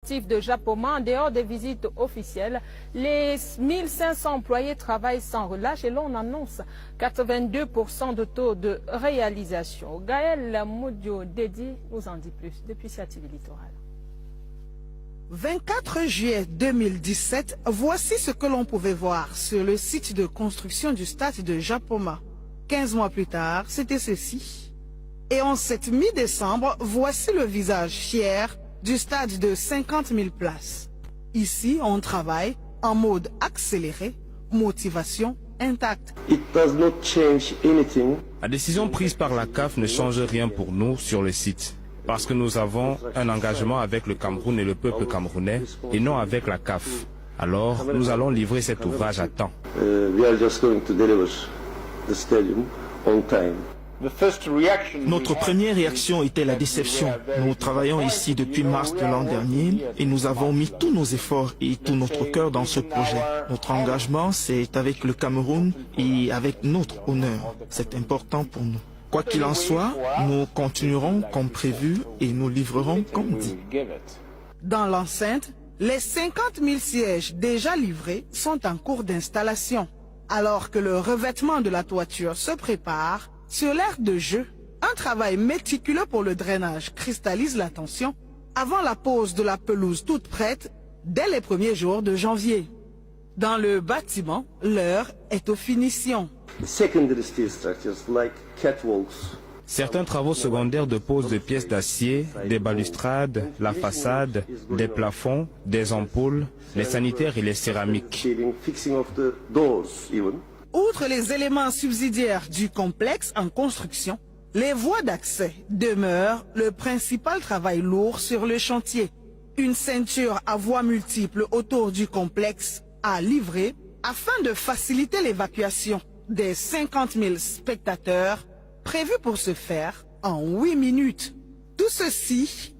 De Japoma, en dehors des visites officielles, les 1500 employés travaillent sans relâche et l'on annonce 82% de taux de réalisation. Gaël Moudio Dedi nous en dit plus depuis sa TV littorale. 24 juillet 2017, voici ce que l'on pouvait voir sur le site de construction du stade de Japoma. 15 mois plus tard, c'était ceci. Et en cette mi-décembre, voici le visage fier du stade de 50 000 places. Ici, on travaille en mode accéléré, motivation intacte. La décision prise par la CAF ne change rien pour nous sur le site, parce que nous avons un engagement avec le Cameroun et le peuple camerounais, et non avec la CAF. Alors, nous allons livrer cet ouvrage à temps. Notre première réaction était la déception. Nous travaillons ici depuis mars de l'an dernier et nous avons mis tous nos efforts et tout notre cœur dans ce projet. Notre engagement, c'est avec le Cameroun et avec notre honneur. C'est important pour nous. Quoi qu'il en soit, nous continuerons comme prévu et nous livrerons comme dit. Dans l'enceinte, les 50 000 sièges déjà livrés sont en cours d'installation. Alors que le revêtement de la toiture se prépare, sur l'aire de jeu, un travail méticuleux pour le drainage cristallise l'attention avant la pose de la pelouse toute prête dès les premiers jours de janvier. Dans le bâtiment, l'heure est aux finitions. Certains travaux secondaires de pose de pièces d'acier, des balustrades, la façade, des plafonds, des ampoules, les sanitaires et les céramiques. Outre les éléments subsidiaires du complexe en construction, les voies d'accès demeurent le principal travail lourd sur le chantier. Une ceinture à voies multiples autour du complexe à livrer afin de faciliter l'évacuation des 50 000 spectateurs prévus pour ce faire en 8 minutes. Tout ceci